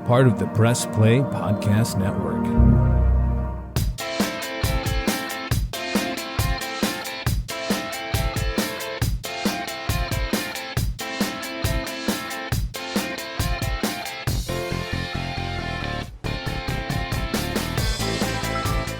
part of the Press Play Podcast Network.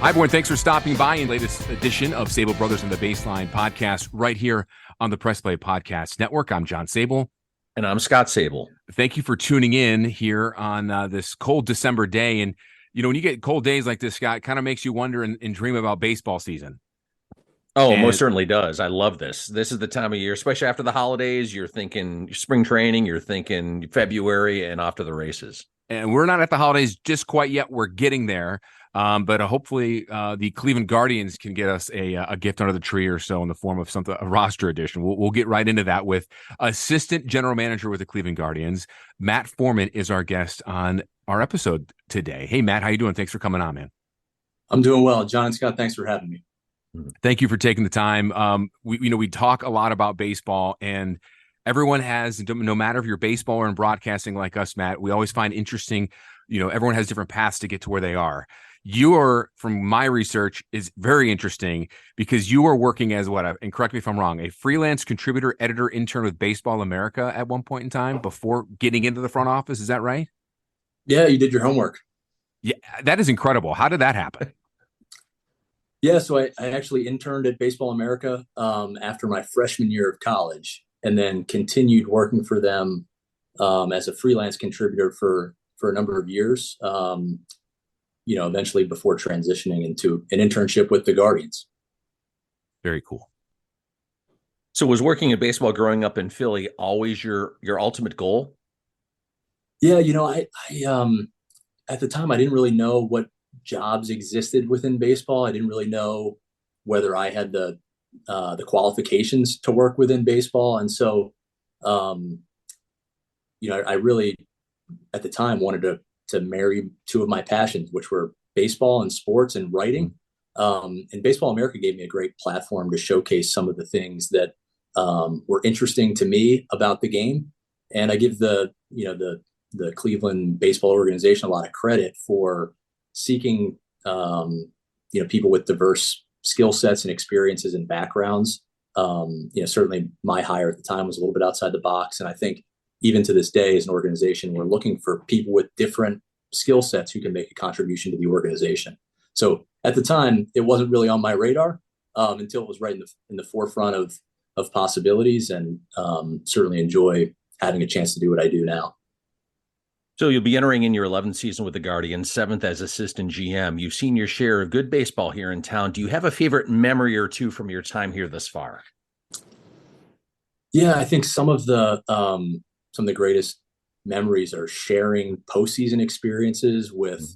Hi, everyone. Thanks for stopping by in the latest edition of Sabol Brothers and the Baseline podcast right here on the Press Play Podcast Network. I'm John Sabol. And I'm Scott Sabol. Thank you for tuning in here on this cold December day. And, you know, when you get cold days like this, Scott, it kind of makes you wonder and dream about baseball season. Oh, most certainly does. I love this. This is the time of year, especially after the holidays. You're thinking spring training, you're thinking February and off to the races. And we're not at the holidays just quite yet. We're getting there. But hopefully the Cleveland Guardians can get us a gift under the tree or so in the form of a roster edition. We'll get right into that with assistant general manager with the Cleveland Guardians. Matt Forman is our guest on our episode today. Hey, Matt, how you doing? Thanks for coming on, man. I'm doing well. John and Scott, thanks for having me. Thank you for taking the time. We talk a lot about baseball, and everyone has, no matter if you're baseball or in broadcasting like us, Matt, we always find interesting, everyone has different paths to get to where they are. Your, from my research, is very interesting because you are working as and correct me if I'm wrong, a freelance contributor, editor, intern with Baseball America at one point in time before getting into the front office. Is that right? Yeah, you did your homework. Yeah, that is incredible. How did that happen? Yeah, so I actually interned at Baseball America after my freshman year of college, and then continued working for them as a freelance contributor for a number of years. Eventually before transitioning into an internship with the Guardians. Very cool. So was working in baseball growing up in Philly always your ultimate goal? Yeah, I at the time I didn't really know what jobs existed within baseball. I didn't really know whether I had the qualifications to work within baseball. And so, I really, at the time, wanted to marry two of my passions, which were baseball and sports and writing. And Baseball America gave me a great platform to showcase some of the things that were interesting to me about the game. And I give the Cleveland baseball organization a lot of credit for seeking, people with diverse skill sets and experiences and backgrounds. Certainly my hire at the time was a little bit outside the box. And I think even to this day, as an organization, we're looking for people with different skill sets who can make a contribution to the organization. So at the time, it wasn't really on my radar until it was right in the forefront of possibilities, and certainly enjoy having a chance to do what I do now. So you'll be entering in your 11th season with the Guardians, 7th as assistant GM. You've seen your share of good baseball here in town. Do you have a favorite memory or two from your time here thus far? Yeah, I think some of the greatest memories are sharing postseason experiences with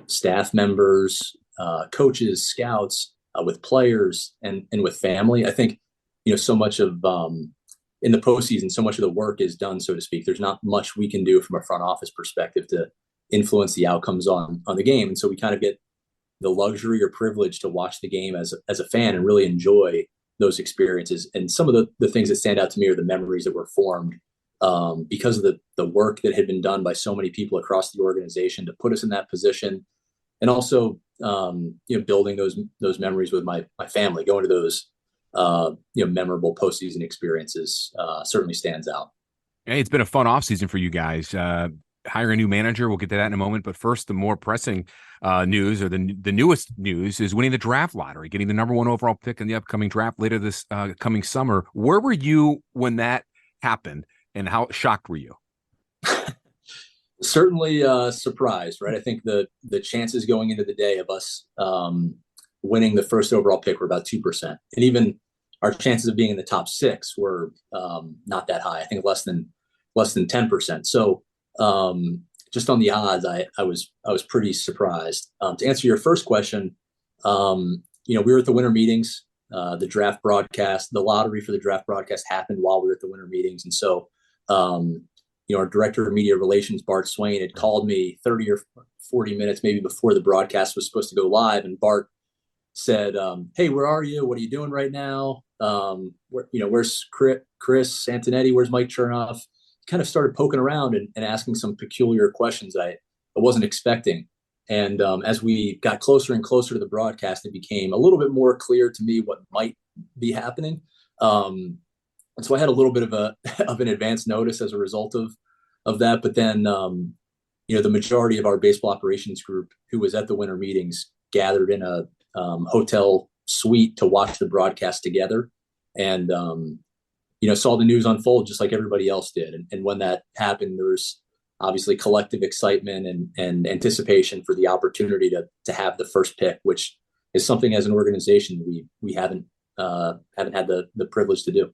staff members, coaches, scouts, with players, and with family. I think, so much of in the postseason, so much of the work is done, so to speak. There's not much we can do from a front office perspective to influence the outcomes on the game. And so we kind of get the luxury or privilege to watch the game as a fan and really enjoy those experiences. And some of the things that stand out to me are the memories that were formed because of the work that had been done by so many people across the organization to put us in that position. And also, building those memories with my family, going to those, memorable postseason experiences certainly stands out. Hey, it's been a fun offseason for you guys. Hire a new manager. We'll get to that in a moment. But first, the more pressing news, or the newest news, is winning the draft lottery, getting the number one overall pick in the upcoming draft later this coming summer. Where were you when that happened, and how shocked were you? Certainly surprised, right? I think the chances going into the day of us winning the first overall pick were about 2%. And even our chances of being in the top 6 were not that high. I think less than 10%. So just on the odds, I was pretty surprised. To answer your first question, we were at the winter meetings. The draft broadcast, the lottery for the draft broadcast happened while we were at the winter meetings. And so, our director of media relations, Bart Swain, had called me 30 or 40 minutes maybe before the broadcast was supposed to go live. And Bart said, "Hey, where are you? What are you doing right now? Where's Chris Antonetti? Where's Mike Chernoff?" kind of started poking around and asking some peculiar questions I wasn't expecting. And as we got closer and closer to the broadcast, it became a little bit more clear to me what might be happening. And so I had a little bit of an advance notice as a result of that. But then, the majority of our baseball operations group who was at the winter meetings gathered in a hotel suite to watch the broadcast together, and saw the news unfold just like everybody else did. And when that happened, there was obviously collective excitement and anticipation for the opportunity to have the first pick, which is something as an organization we haven't had the privilege to do.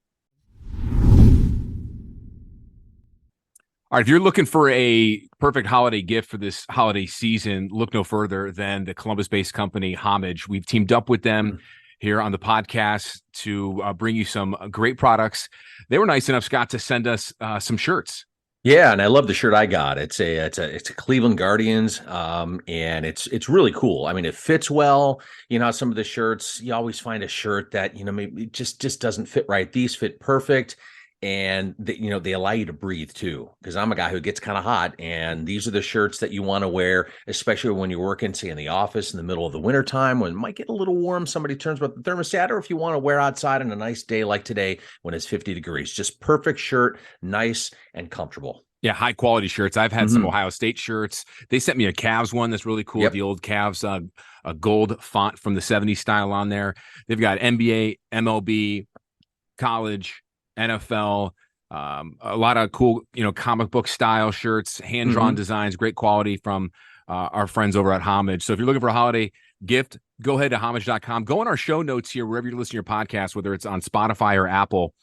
All right, if you're looking for a perfect holiday gift for this holiday season, look no further than the Columbus-based company Homage. We've teamed up with them here on the podcast to bring you some great products. They were nice enough, Scott, to send us some shirts. Yeah, and I love the shirt I got. It's a Cleveland Guardians, and it's really cool. I mean, it fits well. You know, some of the shirts, you always find a shirt that maybe it just doesn't fit right. These fit perfect. And they allow you to breathe too, because I'm a guy who gets kind of hot, and these are the shirts that you want to wear, especially when you're working, say, in the office in the middle of the winter time when it might get a little warm. Somebody turns up the thermostat, or if you want to wear outside on a nice day like today when it's 50 degrees, just perfect shirt, nice and comfortable. Yeah, high quality shirts. I've had some Ohio State shirts. They sent me a Cavs one that's really cool. Yep. The old Cavs a gold font from the 70s style on there. They've got NBA, MLB, college, NFL, a lot of cool, comic book style shirts, hand-drawn designs, great quality from our friends over at Homage. So if you're looking for a holiday gift, go ahead to homage.com. Go on our show notes here, wherever you're listening to your podcast, whether it's on Spotify or Apple.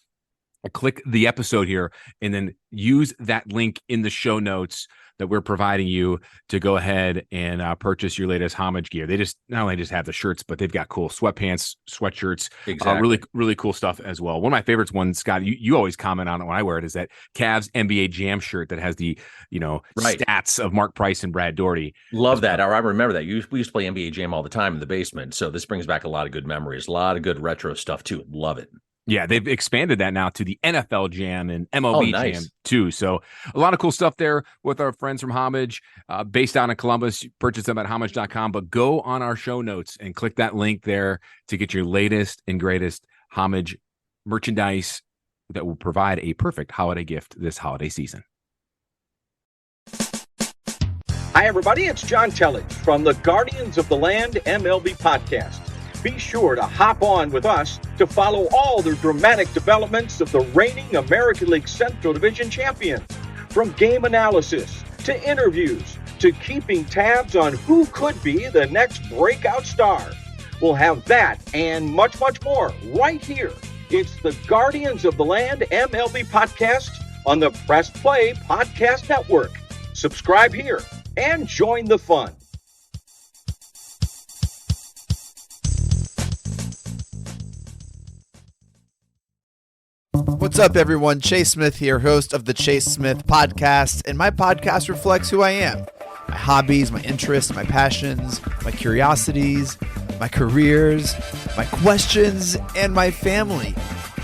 Click the episode here and then use that link in the show notes that we're providing you to go ahead and purchase your latest Homage gear. They just not only just have the shirts, but they've got cool sweatpants, sweatshirts, Exactly. really, really cool stuff as well. One of my favorites ones, Scott, you always comment on it when I wear it, is that Cavs NBA Jam shirt that has the, Right. stats of Mark Price and Brad Daugherty. Love that. I remember that. We used to play NBA Jam all the time in the basement. So this brings back a lot of good memories, a lot of good retro stuff too. Love it. Yeah, they've expanded that now to the NFL Jam and MLB nice. Jam too. So a lot of cool stuff there with our friends from Homage, based out in Columbus. Purchase them at homage.com, but go on our show notes and click that link there to get your latest and greatest Homage merchandise that will provide a perfect holiday gift this holiday season. Hi, everybody. It's John Tellage from the Guardians of the Land MLB podcast. Be sure to hop on with us to follow all the dramatic developments of the reigning American League Central Division champions. From game analysis to interviews to keeping tabs on who could be the next breakout star. We'll have that and much, much more right here. It's the Guardians of the Land MLB podcast on the Press Play Podcast Network. Subscribe here and join the fun. What's up, everyone? Chase Smith here, host of the Chase Smith Podcast, and my podcast reflects who I am. My hobbies, my interests, my passions, my curiosities, my careers, my questions, and my family.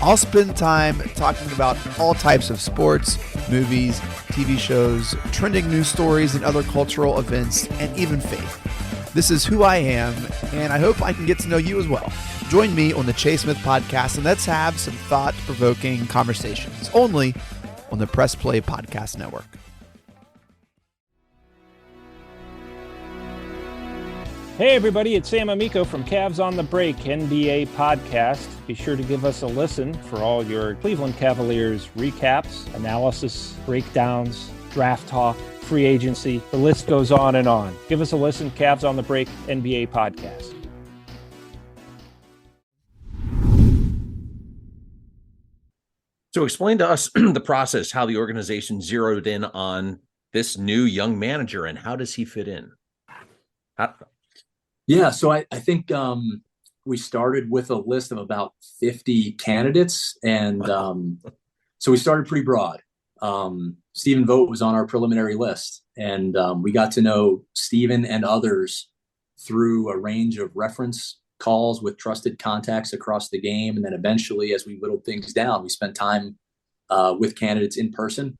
I'll spend time talking about all types of sports, movies, TV shows, trending news stories, and other cultural events, and even faith. This is who I am, and I hope I can get to know you as well. Join me on the Chase Smith Podcast, and let's have some thought-provoking conversations, only on the Press Play Podcast Network. Hey everybody, it's Sam Amico from Cavs on the Break NBA podcast. Be sure to give us a listen for all your Cleveland Cavaliers recaps, analysis, breakdowns, draft talk, free agency. The list goes on and on. Give us a listen, Cavs on the Break NBA podcast. So explain to us the process, how the organization zeroed in on this new young manager and how does he fit in? Yeah, so I think we started with a list of about 50 candidates, and so we started pretty broad. Stephen Vogt was on our preliminary list, and we got to know Stephen and others through a range of reference calls with trusted contacts across the game. And then eventually, as we whittled things down, we spent time with candidates in person.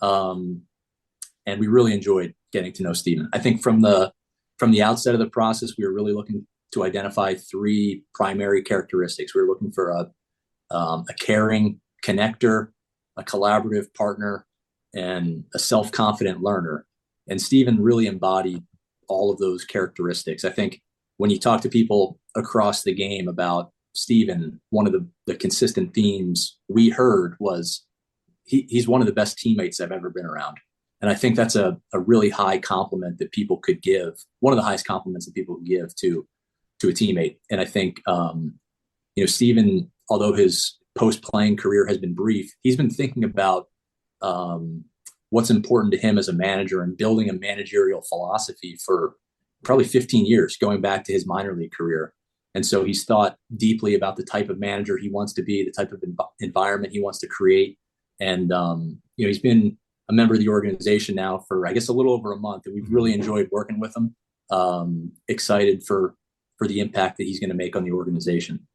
And we really enjoyed getting to know Stephen. I think from the outset of the process, we were really looking to identify 3 primary characteristics. We were looking for a caring connector, a collaborative partner, and a self-confident learner. And Stephen really embodied all of those characteristics. I think when you talk to people across the game about Stephen, one of the consistent themes we heard was he's one of the best teammates I've ever been around. And I think that's a really high compliment that people could give, one of the highest compliments that people could give to a teammate. And I think, Stephen, although his post-playing career has been brief, he's been thinking about what's important to him as a manager and building a managerial philosophy for probably 15 years, going back to his minor league career. And so he's thought deeply about the type of manager he wants to be, the type of environment he wants to create. And, he's been a member of the organization now for, I guess, a little over a month, and we've really enjoyed working with him. Excited for the impact that he's going to make on the organization.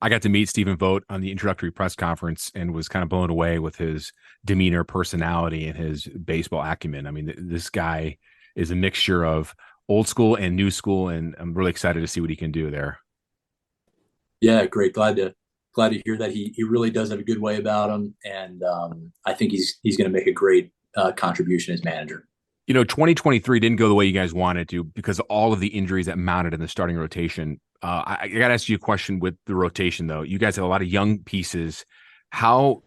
I got to meet Stephen Vogt on the introductory press conference and was kind of blown away with his demeanor, personality, and his baseball acumen. I mean, this guy is a mixture of old school and new school, and I'm really excited to see what he can do there. Yeah, great. Glad to hear that he really does have a good way about him, and I think he's going to make a great contribution as manager. 2023 didn't go the way you guys wanted to because of all of the injuries that mounted in the starting rotation. I got to ask you a question with the rotation, though. You guys have a lot of young pieces. How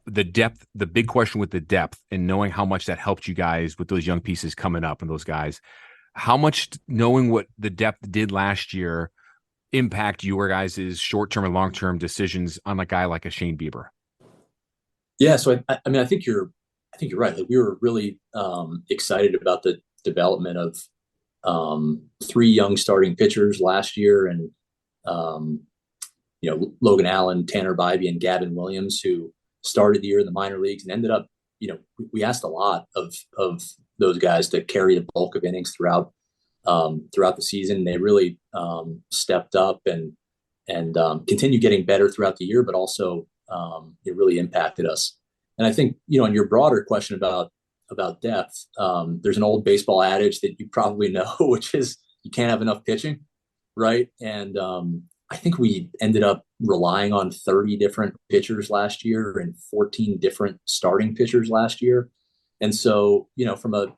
the depth, the big question with the depth and knowing how much that helped you guys with those young pieces coming up and those guys, how much knowing what the depth did last year impact your guys' short-term and long-term decisions on a guy like a Shane Bieber? Yeah. So, I think you're right. Like, we were really excited about the development of 3 young starting pitchers last year, and Logan Allen, Tanner Bybee, and Gavin Williams, who started the year in the minor leagues and ended up, we asked a lot of those guys to carry the bulk of innings throughout the season. They really stepped up and continued getting better throughout the year, but also it really impacted us. And I think, on your broader question about depth, there's an old baseball adage that you probably know, which is you can't have enough pitching, right? And I think we ended up relying on 30 different pitchers last year and 14 different starting pitchers last year. And so, from a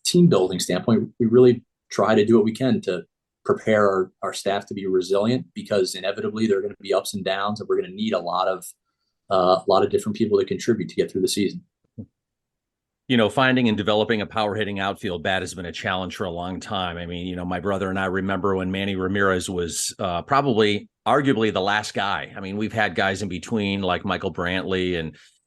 team building standpoint, we really try to do what we can to prepare our staff to be resilient, because inevitably there are going to be ups and downs, and we're going to need a lot of different people to contribute to get through the season. Finding and developing a power hitting outfield bat has been a challenge for a long time. I mean, my brother and I remember when Manny Ramirez was probably arguably the last guy. I mean, we've had guys in between like Michael Brantley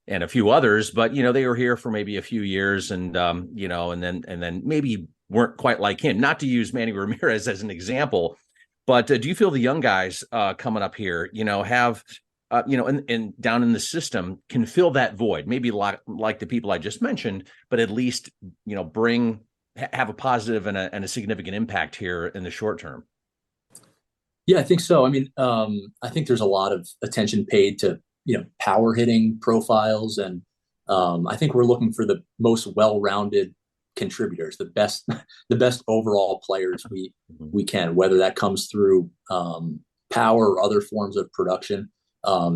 and a few others, but, they were here for maybe a few years and then maybe weren't quite like him. Not to use Manny Ramirez as an example, but do you feel the young guys coming up here, have and down in the system can fill that void, maybe like the people I just mentioned, but at least, have a positive and a significant impact here in the short term? Yeah, I think so. I mean, I think there's a lot of attention paid to, power hitting profiles. And I think we're looking for the most well-rounded contributors, the best overall players we can, whether that comes through power or other forms of production.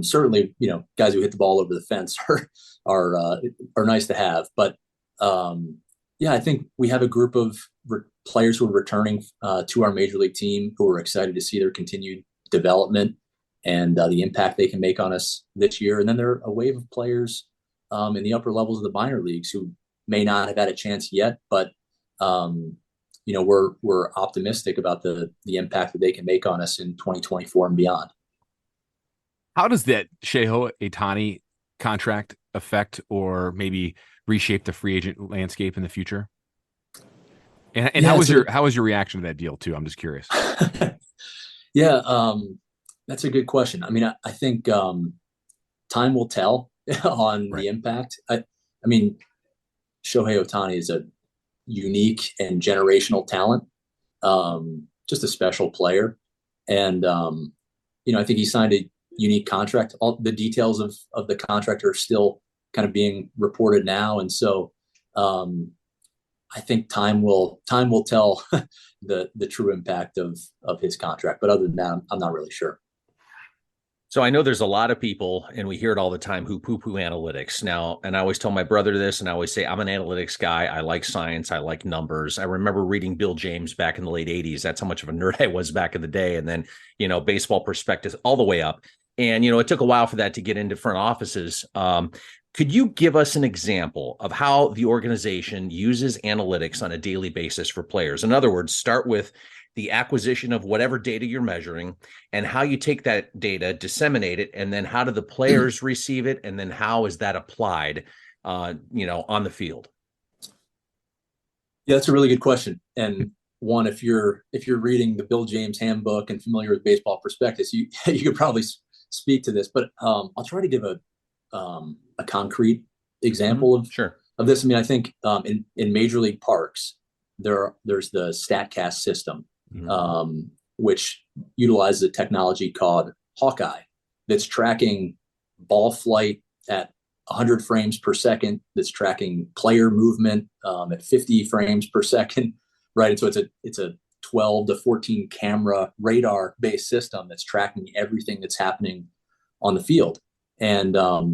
Certainly, guys who hit the ball over the fence are nice to have, but I think we have a group of players who are returning to our major league team who are excited to see their continued development and the impact they can make on us this year. And then there are a wave of players in the upper levels of the minor leagues who may not have had a chance yet, but we're optimistic about the impact that they can make on us in 2024 and beyond. How does that Shohei Ohtani contract affect or maybe reshape the free agent landscape in the future? And how was your reaction to that deal too? I'm just curious. Yeah, that's a good question. I mean, I think time will tell on the impact. I mean, Shohei Ohtani is a unique and generational talent, just a special player. And, I think he signed a unique contract. All the details of the contract are still kind of being reported now. And so I think time will tell the true impact of his contract. But other than that, I'm not really sure. So I know there's a lot of people, and we hear it all the time, who poo-poo analytics. Now, and I always tell my brother this, and I always say, I'm an analytics guy. I like science. I like numbers. I remember reading Bill James back in the late 80s. That's how much of a nerd I was back in the day. And then, baseball prospectus all the way up. And, it took a while for that to get into front offices. Could you give us an example of how the organization uses analytics on a daily basis for players? In other words, start with the acquisition of whatever data you're measuring and how you take that data, disseminate it, and then how do the players receive it? And then how is that applied, on the field? Yeah, that's a really good question. And one, if you're reading the Bill James handbook and familiar with baseball prospectus, you could probably speak to this, but I'll try to give a concrete example of this. I mean, I think in Major League Parks, there's the StatCast system, which utilizes a technology called Hawkeye that's tracking ball flight at 100 frames per second, that's tracking player movement at 50 frames per second, right? And so it's a 12 to 14 camera radar based system that's tracking everything that's happening on the field. And for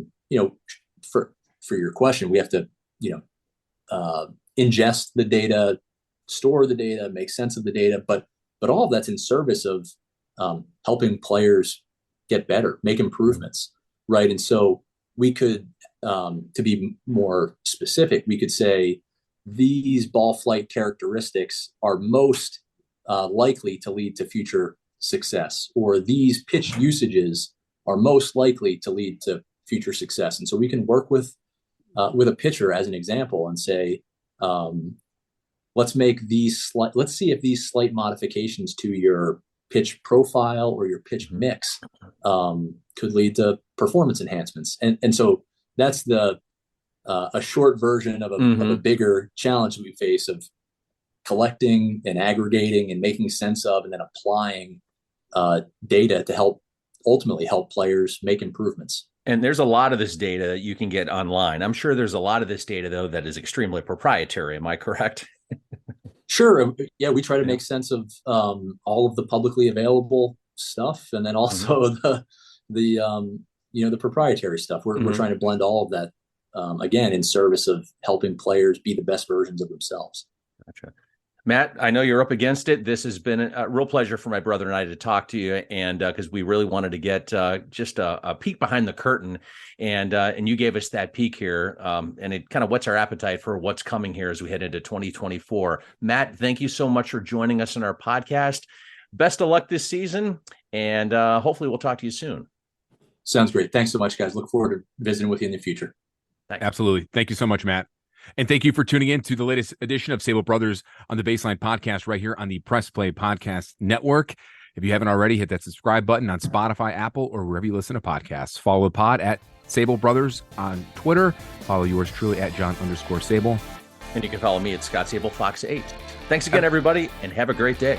your question, we have to ingest the data, store the data, make sense of the data, but all of that's in service of helping players get better, make improvements, right? And so we could, to be more specific, we could say these ball flight characteristics are most likely to lead to future success, or these pitch usages are most likely to lead to future success. And so we can work with a pitcher as an example and say, let's see if these slight modifications to your pitch profile or your pitch mix could lead to performance enhancements. And so that's a short version of a bigger challenge that we face of collecting and aggregating and making sense of, and then applying data to ultimately help players make improvements. And there's a lot of this data that you can get online. I'm sure there's a lot of this data, though, that is extremely proprietary. Am I correct? Sure. Yeah, we try to make sense of all of the publicly available stuff, and then also the proprietary stuff. We're trying to blend all of that, again, in service of helping players be the best versions of themselves. Gotcha. Matt, I know you're up against it. This has been a real pleasure for my brother and I to talk to you, and because we really wanted to get just a peek behind the curtain, and you gave us that peek here, and it kind of whets our appetite for what's coming here as we head into 2024. Matt, thank you so much for joining us in our podcast. Best of luck this season, and hopefully we'll talk to you soon. Sounds great. Thanks so much, guys. Look forward to visiting with you in the future. Thanks. Absolutely. Thank you so much, Matt. And thank you for tuning in to the latest edition of Sabol Brothers on the Baseline Podcast right here on the Press Play Podcast Network. If you haven't already, hit that subscribe button on Spotify, Apple, or wherever you listen to podcasts. Follow the pod at Sabol Brothers on Twitter. Follow yours truly at John_Sabol. And you can follow me at Scott Sabol Fox 8. Thanks again, everybody, and have a great day.